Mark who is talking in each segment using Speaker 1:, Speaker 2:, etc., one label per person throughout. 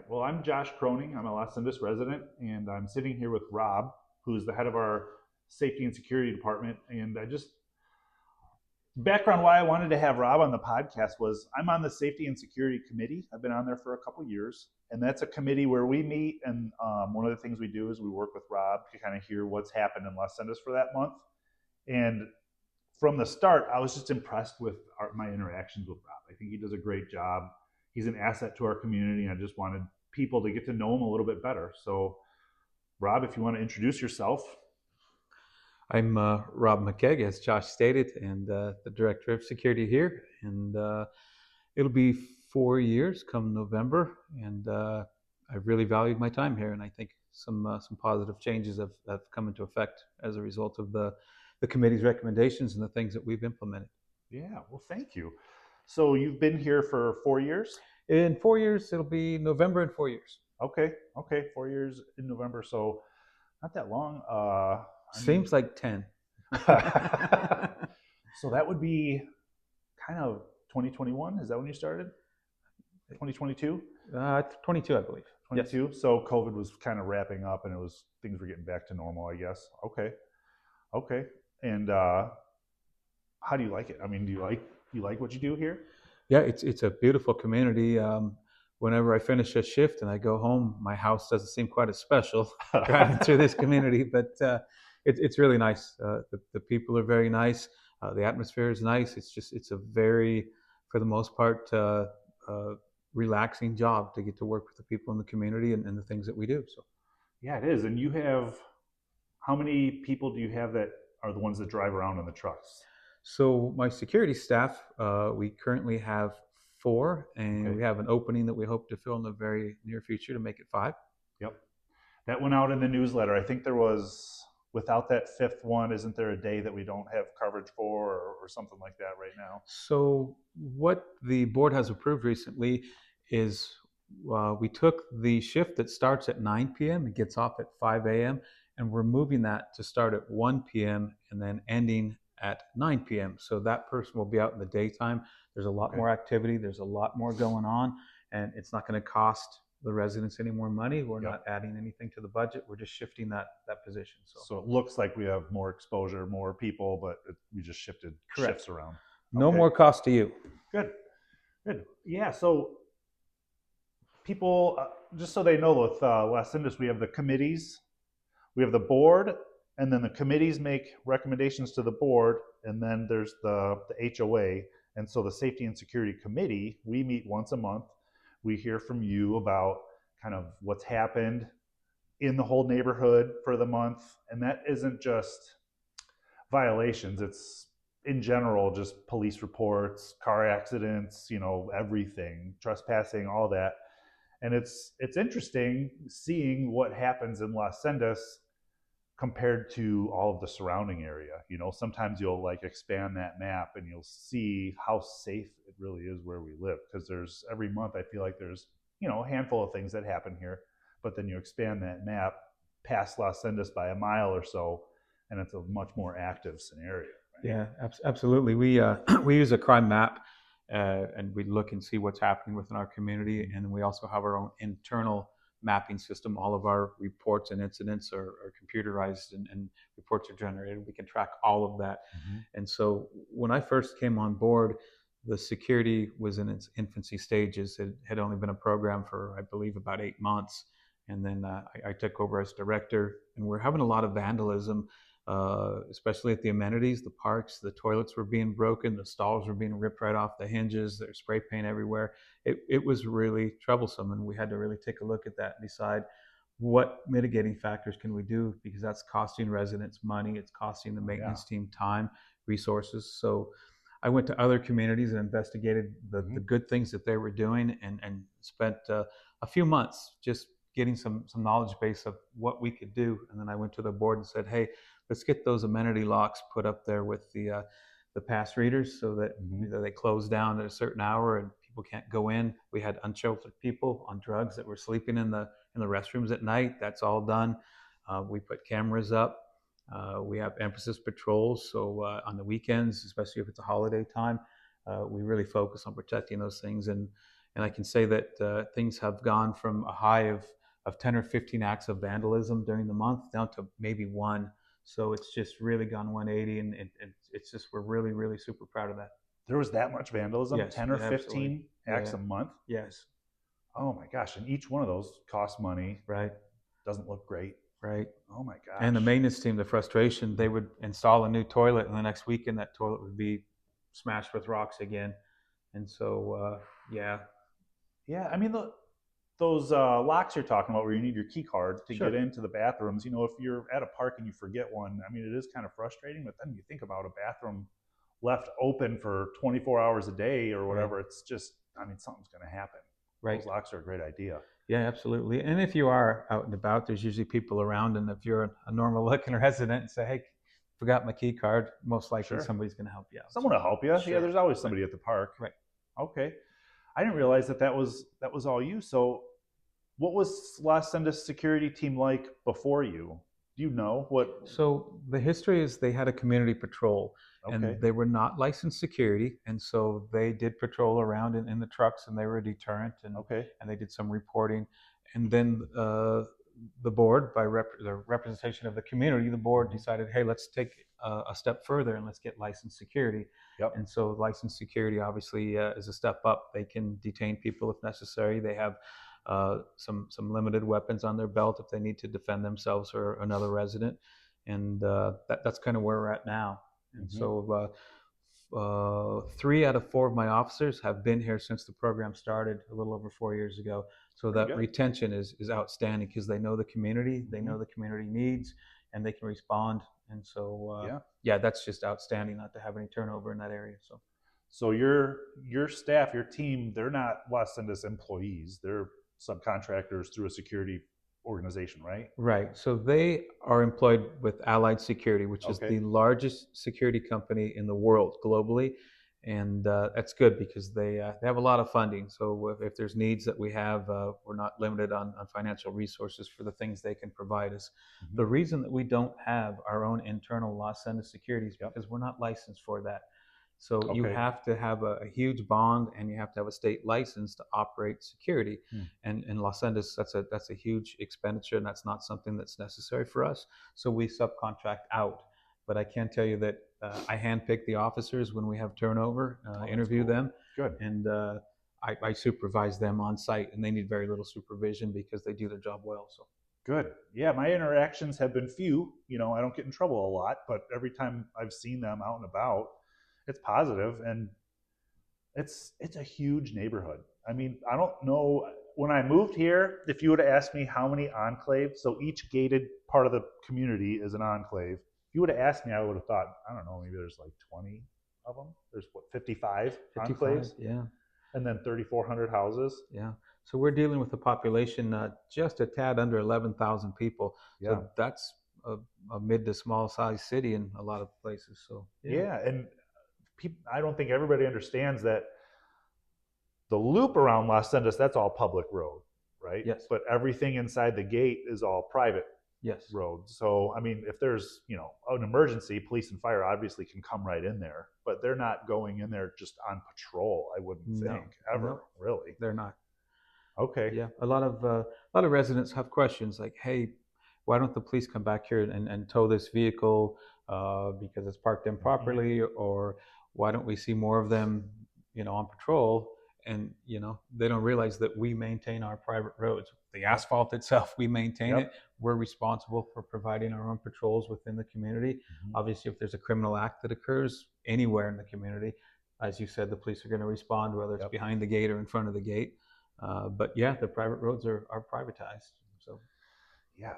Speaker 1: Well, I'm Josh Croning. I'm a Las Sendas resident, and I'm sitting here with Rob, who is the head of our safety and security department. And background why I wanted to have Rob on the podcast was I'm on the safety and security committee. I've been on there for a couple of years, and that's a committee where we meet. And one of the things we do is we work with Rob to kind of hear what's happened in Las Sendas for that month. And from the start, I was just impressed with my interactions with Rob. I think he does a great job. He's an asset to our community, and I just wanted people to get to know him a little bit better. So, Rob, if you want to introduce yourself.
Speaker 2: I'm Rob McKaig, as Josh stated, and the Director of Security here. And it'll be 4 years come November, and I've really valued my time here. And I think some positive changes have come into effect as a result of the committee's recommendations and the things that we've implemented.
Speaker 1: Yeah, well, thank you. So you've been here for 4 years?
Speaker 2: In 4 years, it'll be November in 4 years.
Speaker 1: Okay, 4 years in November. So not that long.
Speaker 2: Seems like 10.
Speaker 1: So that would be kind of 2021. Is that when you started? 2022?
Speaker 2: 22, I believe.
Speaker 1: 22. Yes. So COVID was kind of wrapping up, and things were getting back to normal, I guess. Okay. And how do you like it? I mean, do you like what you do here?
Speaker 2: Yeah, it's a beautiful community. Whenever I finish a shift and I go home, my house doesn't seem quite as special driving through this community, but it's really nice. The people are very nice. The atmosphere is nice. It's a very, for the most part, relaxing job to get to work with the people in the community and the things that we do. So,
Speaker 1: yeah, it is. And how many people do you have that are the ones that drive around in the trucks?
Speaker 2: So my security staff, we currently have 4, and we have an opening that we hope to fill in the very near future to make it 5.
Speaker 1: Yep. That went out in the newsletter. I think there was, without that 5th one, isn't there a day that we don't have coverage for or something like that right now?
Speaker 2: So what the board has approved recently is we took the shift that starts at 9 p.m. and gets off at 5 a.m. and we're moving that to start at 1 p.m. and then ending at 9 p.m. So that person will be out in the daytime. There's a lot more activity. There's a lot more going on, and it's not going to cost the residents any more money. We're not adding anything to the budget. We're just shifting that position.
Speaker 1: So it looks like we have more exposure, more people, but we just shifted shifts around.
Speaker 2: No more cost to you.
Speaker 1: Good. Yeah. So people, just so they know, with Las Sendas, we have the committees, we have the board, and then the committees make recommendations to the board, and then there's the HOA. And so the Safety and Security Committee, we meet once a month. We hear from you about kind of what's happened in the whole neighborhood for the month. And that isn't just violations. It's in general just police reports, car accidents, everything, trespassing, all that. And it's interesting seeing what happens in Las Sendas compared to all of the surrounding area. Sometimes you'll expand that map and you'll see how safe it really is where we live, because every month I feel like there's a handful of things that happen here, but then you expand that map past Las Sendas by a mile or so and it's a much more active scenario, right?
Speaker 2: Yeah, absolutely. We use a crime map and we look and see what's happening within our community, and we also have our own internal mapping system. All of our reports and incidents are computerized and reports are generated. We can track all of that. Mm-hmm. And so when I first came on board, the security was in its infancy stages. It had only been a program for, I believe, about 8 months. And then I took over as director, and we're having a lot of vandalism, especially at the amenities, the parks. The toilets were being broken, the stalls were being ripped right off the hinges, there's spray paint everywhere. It was really troublesome, and we had to really take a look at that and decide what mitigating factors can we do, because that's costing residents money, it's costing the maintenance team time, resources. So I went to other communities and investigated the good things that they were doing, and spent a few months just getting some knowledge base of what we could do. And then I went to the board and said, hey, let's get those amenity locks put up there with the pass readers, so that they close down at a certain hour and people can't go in. We had unsheltered people on drugs that were sleeping in the restrooms at night. That's all done. We put cameras up. We have emphasis patrols. So on the weekends, especially if it's a holiday time, we really focus on protecting those things. And And I can say that things have gone from a high of 10 or 15 acts of vandalism during the month down to maybe one. So it's just really gone 180, and it's just, we're really, really super proud of that.
Speaker 1: There was that much vandalism,
Speaker 2: Yes,
Speaker 1: 10 or
Speaker 2: yeah, absolutely.
Speaker 1: 15 acts
Speaker 2: Yeah.
Speaker 1: a month.
Speaker 2: Yes.
Speaker 1: Oh my gosh. And each one of those costs money,
Speaker 2: Right.
Speaker 1: doesn't look great.
Speaker 2: Right.
Speaker 1: Oh my
Speaker 2: And the
Speaker 1: gosh.
Speaker 2: maintenance team, the frustration, they would install a new toilet, and the next weekend that toilet would be smashed with rocks again. And so, yeah.
Speaker 1: Yeah. I mean, those locks you're talking about where you need your key card to
Speaker 2: Sure.
Speaker 1: get into the bathrooms, if you're at a park and you forget one, I mean, it is kind of frustrating, but then you think about a bathroom left open for 24 hours a day or whatever. Right. It's just, I mean, something's going to happen.
Speaker 2: Right.
Speaker 1: Those locks are a great idea.
Speaker 2: Yeah, absolutely. And if you are out and about, there's usually people around. And if you're a normal looking resident and say, hey, forgot my key card, most likely somebody's going to help you out.
Speaker 1: Someone will help you. Sure. Yeah, there's always somebody at the park.
Speaker 2: Right.
Speaker 1: Okay. I didn't realize that was all you. So what was Las Sendas security team like before you? Do you know what?
Speaker 2: So the history is they had a community patrol. Okay. And they were not licensed security. And so they did patrol around in the trucks, and they were a deterrent, and, and they did some reporting. And then the board, by the representation of the community, the board decided, hey, let's take a step further and let's get licensed security. Yep. And so licensed security obviously is a step up. They can detain people if necessary. They have some limited weapons on their belt if they need to defend themselves or another resident. And that's kind of where we're at now. And so 3 out of 4 of my officers have been here since the program started a little over 4 years ago. So that retention is outstanding because they know the community, they know the community needs, and they can respond. And so, yeah, that's just outstanding not to have any turnover in that area.
Speaker 1: So your staff, your team, they're not Las Sendas employees. They're subcontractors through a security organization, right?
Speaker 2: Right. So they are employed with Allied Security, which is the largest security company in the world globally. And that's good because they have a lot of funding. So if there's needs that we have, we're not limited on financial resources for the things they can provide us. The reason that we don't have our own internal Las Sendas security is because we're not licensed for that. So you have to have a huge bond, and you have to have a state license to operate security. And in Las Sendas, that's a huge expenditure, and that's not something that's necessary for us. So we subcontract out. But I can tell you that I handpick the officers when we have turnover, interview them. Good. And I supervise them on site, and they need very little supervision because they do their job well. So.
Speaker 1: Good. Yeah, my interactions have been few. I don't get in trouble a lot, but every time I've seen them out and about, it's positive, and it's a huge neighborhood. I mean, I don't know, when I moved here, if you would have asked me how many enclaves, so each gated part of the community is an enclave. If you would have asked me, I would have thought, I don't know, maybe there's like 20 of them. There's 55 enclaves?
Speaker 2: Yeah. And
Speaker 1: then 3,400 houses.
Speaker 2: Yeah. So we're dealing with a population just a tad under 11,000 people. Yeah. So that's a mid to small size city in a lot of places. So
Speaker 1: yeah, and I don't think everybody understands that the loop around Las Sendas, that's all public road, right?
Speaker 2: Yes.
Speaker 1: But everything inside the gate is all private road. So, I mean, if there's, an emergency, police and fire obviously can come right in there, but they're not going in there just on patrol, I wouldn't think, ever, really.
Speaker 2: They're not.
Speaker 1: Okay.
Speaker 2: Yeah, a lot of residents have questions like, hey, why don't the police come back here and tow this vehicle because it's parked improperly, or why don't we see more of them, on patrol? And, they don't realize that we maintain our private roads. The asphalt itself, we maintain it. We're responsible for providing our own patrols within the community. Obviously, if there's a criminal act that occurs anywhere in the community, as you said, the police are going to respond, whether it's behind the gate or in front of the gate. But yeah, the private roads are privatized. So.
Speaker 1: Yeah,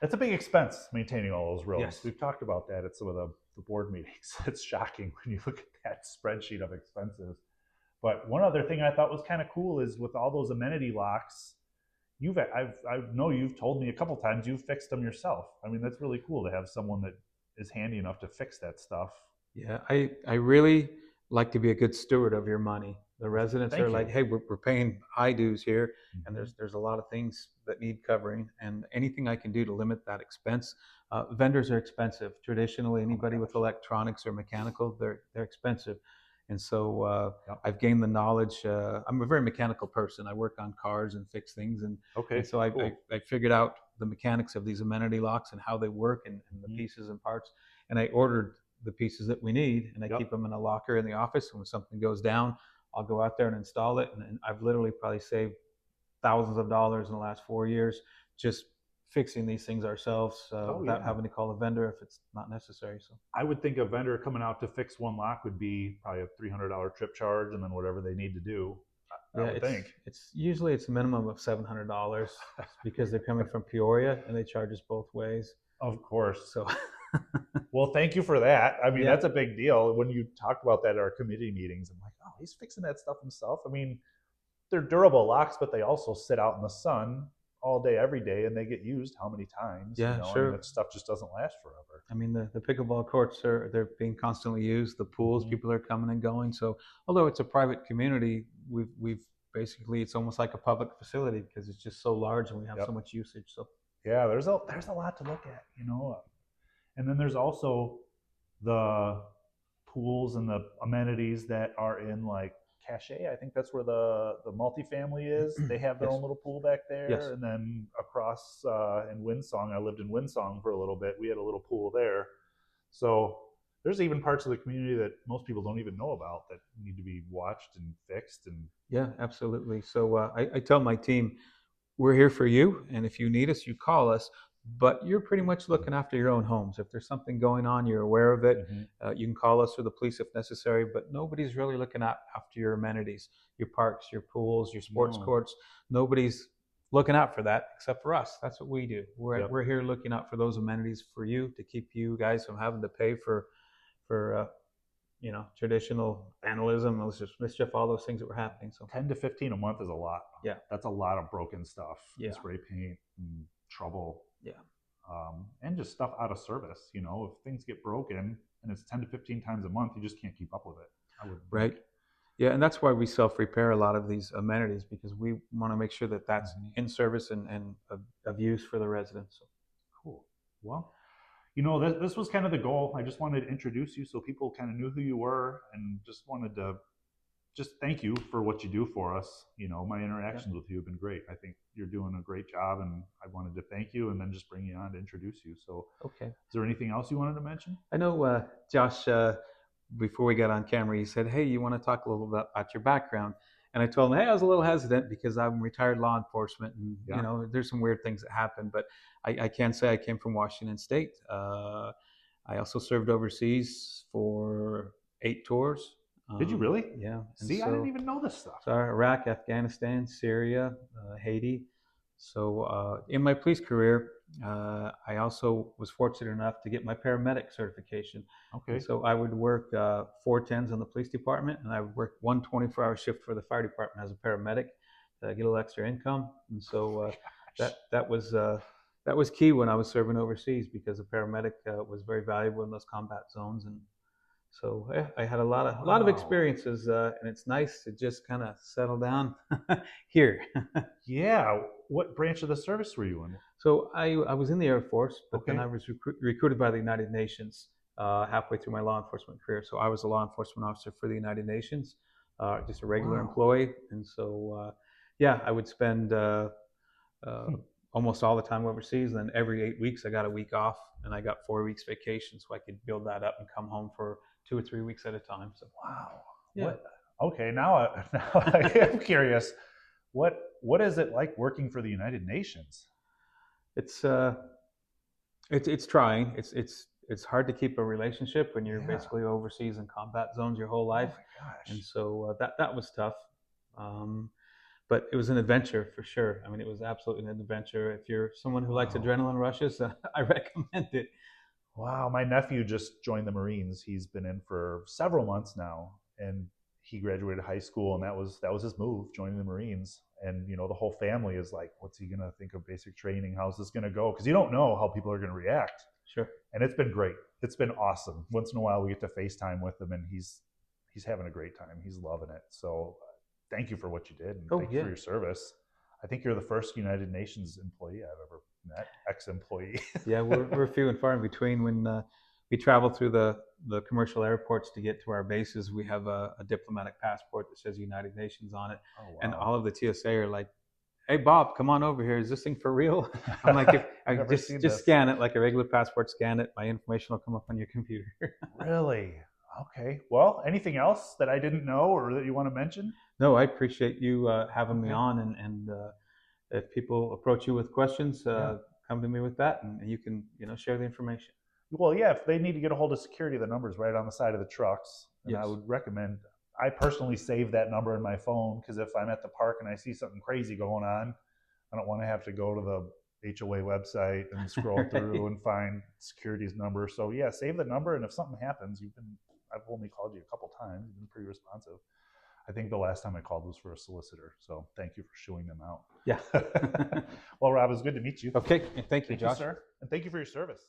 Speaker 1: it's a big expense maintaining all those roads.
Speaker 2: Yes.
Speaker 1: We've talked about that at some of the board meetings. It's shocking when you look at that spreadsheet of expenses. But one other thing I thought was kind of cool is with all those amenity locks, I know you've told me a couple times you've fixed them yourself. I mean, that's really cool to have someone that is handy enough to fix that stuff.
Speaker 2: Yeah, I really like to be a good steward of your money. The residents are like, hey, we're paying high dues here, and there's a lot of things that need covering, and anything I can do to limit that expense. Vendors are expensive. Traditionally, anybody with electronics or mechanical, they're expensive. And so
Speaker 1: Yep.
Speaker 2: I've gained the knowledge. I'm a very mechanical person. I work on cars and fix things, and
Speaker 1: Okay,
Speaker 2: so
Speaker 1: cool.
Speaker 2: I figured out the mechanics of these amenity locks and how they work, and the
Speaker 1: Mhm.
Speaker 2: pieces and parts. And I ordered the pieces that we need, and I keep
Speaker 1: Yep.
Speaker 2: them in a locker in the office. And when something goes down, I'll go out there and install it. And I've literally probably saved thousands of dollars in the last 4 years just fixing these things ourselves
Speaker 1: Oh
Speaker 2: without
Speaker 1: yeah.
Speaker 2: having to call a vendor if it's not necessary. So
Speaker 1: I would think a vendor coming out to fix one lock would be probably a $300 trip charge, and then whatever they need to do. I
Speaker 2: yeah,
Speaker 1: would think.
Speaker 2: it's usually it's a minimum of $700 because they're coming from Peoria and they charge us both ways.
Speaker 1: Of course.
Speaker 2: So
Speaker 1: Well, thank you for that. I mean,
Speaker 2: yeah,
Speaker 1: that's a big deal. When you talked about that at our committee meetings, I'm like, oh, he's fixing that stuff himself. I mean, they're durable locks, but they also sit out in the sun all day, every day, and they get used how many times?
Speaker 2: yeah,
Speaker 1: I mean,
Speaker 2: sure.
Speaker 1: that stuff just doesn't last forever.
Speaker 2: I mean, the pickleball courts they're being constantly used. The pools,
Speaker 1: Hmm.
Speaker 2: people are coming and going. So although it's a private community, we've basically it's almost like a public facility because it's just so large and we have so
Speaker 1: Yep.
Speaker 2: much usage. So
Speaker 1: Yeah, there's a lot to look at, and then there's also the pools and the amenities that are in like Cache. I think that's where the multifamily is. They have their
Speaker 2: yes,
Speaker 1: own little pool back
Speaker 2: yes,
Speaker 1: there, and then across in Windsong, I lived in Windsong for a little bit. We had a little pool there. So there's even parts of the community that most people don't even know about that need to be watched and fixed. And
Speaker 2: yeah, absolutely. So I tell my team we're here for you, and if you need us, you call us. But you're pretty much looking after your own homes. If there's something going on, you're aware of it.
Speaker 1: Mhm.
Speaker 2: You can call us or the police if necessary. But nobody's really looking after your amenities, your parks, your pools, your sports
Speaker 1: No,
Speaker 2: courts. Nobody's looking out for that except for us. That's what we do.
Speaker 1: yep,
Speaker 2: We're here looking out for those amenities for you to keep you guys from having to pay for traditional vandalism, malicious mischief, all those things that were happening. So
Speaker 1: 10 to 15 a month is a lot.
Speaker 2: yeah,
Speaker 1: That's a lot of broken stuff,
Speaker 2: yeah,
Speaker 1: spray paint, and trouble,
Speaker 2: yeah.
Speaker 1: and just stuff out of service. If things get broken and it's 10 to 15 times a month, you just can't keep up with it. I would think.
Speaker 2: Right. Yeah, and that's why we self-repair a lot of these amenities because we want to make sure that that's
Speaker 1: Mhm.
Speaker 2: in service and of use for the residents. So,
Speaker 1: Cool. Well, this was kind of the goal. I just wanted to introduce you so people kind of knew who you were, and just wanted to just thank you for what you do for us. My
Speaker 2: yeah.
Speaker 1: interactions with you have been great. I think you're doing a great job, and I wanted to thank you and then just bring you on to introduce you. So,
Speaker 2: Okay.
Speaker 1: is there anything else you wanted to mention?
Speaker 2: I know, Josh, before we got on camera, you said, "Hey, you want to talk a little bit about your background?" And I told him, "Hey, I was a little hesitant because I'm retired law enforcement, and
Speaker 1: Yeah.
Speaker 2: there's some weird things that happen." But I can say I came from Washington State. I also served overseas for 8 tours.
Speaker 1: Did you really?
Speaker 2: Yeah, and
Speaker 1: See, I didn't even know this stuff.
Speaker 2: so Iraq, Afghanistan, Syria, Haiti. So in my police career, I also was fortunate enough to get my paramedic certification. And
Speaker 1: Okay.
Speaker 2: so I would work 410s in the police department, and I would work one 24-hour shift for the fire department as a paramedic to get a little extra income. And so
Speaker 1: Gosh.
Speaker 2: that was key when I was serving overseas because a paramedic was very valuable in those combat zones. And so yeah, I had a lot of
Speaker 1: Wow.
Speaker 2: experiences, and it's nice to just kind of settle down here.
Speaker 1: Yeah. What branch of the service were you in?
Speaker 2: So I was in the Air Force, but then
Speaker 1: Okay.
Speaker 2: I was recruited by the United Nations halfway through my law enforcement career. So I was a law enforcement officer for the United Nations, just a regular
Speaker 1: Wow.
Speaker 2: employee. And so yeah, I would spend uh,
Speaker 1: Hmm.
Speaker 2: almost all the time overseas. And then every 8 weeks, I got a week off, and I got 4 weeks vacation, so I could build that up and come home for 2 or 3 weeks at a time. So
Speaker 1: Wow.
Speaker 2: yeah,
Speaker 1: What? Okay. Now I am curious. What is it like working for the United Nations?
Speaker 2: it's uh, it's trying. It's hard to keep a relationship when you're
Speaker 1: Yeah.
Speaker 2: basically overseas in combat zones your whole
Speaker 1: Oh
Speaker 2: life,
Speaker 1: my
Speaker 2: and
Speaker 1: gosh.
Speaker 2: so that was tough. Um, but it was an adventure for sure. I mean, it was absolutely an adventure. If you're someone who likes
Speaker 1: Wow.
Speaker 2: adrenaline rushes, I recommend it.
Speaker 1: Wow. My nephew just joined the Marines. He's been in for several months now, and he graduated high school, and that was his move, joining the Marines. And the whole family is like, "What's he gonna think of basic training? How's this gonna go?" Because you don't know how people are gonna react.
Speaker 2: Sure.
Speaker 1: And it's been great. It's been awesome. Once in a while, we get to FaceTime with him, and he's having a great time. He's loving it. So, thank you for what you did, and
Speaker 2: Oh
Speaker 1: thank you for
Speaker 2: yeah,
Speaker 1: your service. I think you're the first United Nations employee I've ever met, ex-employee.
Speaker 2: yeah. We're few and far in between. we travel through the commercial airports to get to our bases. We have a diplomatic passport that says United Nations on it.
Speaker 1: Oh, wow.
Speaker 2: And all of the TSA are like, "Hey, Bob, come on over here. Is this thing for real?" I'm like, if I
Speaker 1: Never
Speaker 2: just
Speaker 1: seen
Speaker 2: just
Speaker 1: this.
Speaker 2: scan it like a regular passport. Scan it. My information will come up on your computer.
Speaker 1: Really? Okay. Well, anything else that I didn't know or that you want to mention?
Speaker 2: No, I appreciate you having me
Speaker 1: Okay.
Speaker 2: on, and if people approach you with questions,
Speaker 1: Yeah.
Speaker 2: come to me with that, and you can share the information.
Speaker 1: Well, yeah, if they need to get a hold of security, the number's right on the side of the trucks. And I
Speaker 2: Yes.
Speaker 1: would recommend, I personally save that number in my phone because if I'm at the park and I see something crazy going on, I don't want to have to go to the HOA website and scroll through and find security's number. So yeah, save the number, and if something happens, I've only called you a couple times. You've been pretty responsive. I think the last time I called was for a solicitor. So thank you for showing them out.
Speaker 2: Yeah.
Speaker 1: Well, Rob, it was good to meet you.
Speaker 2: Okay. Thank you,
Speaker 1: Thank you,
Speaker 2: Josh.
Speaker 1: sir. And thank you for your service.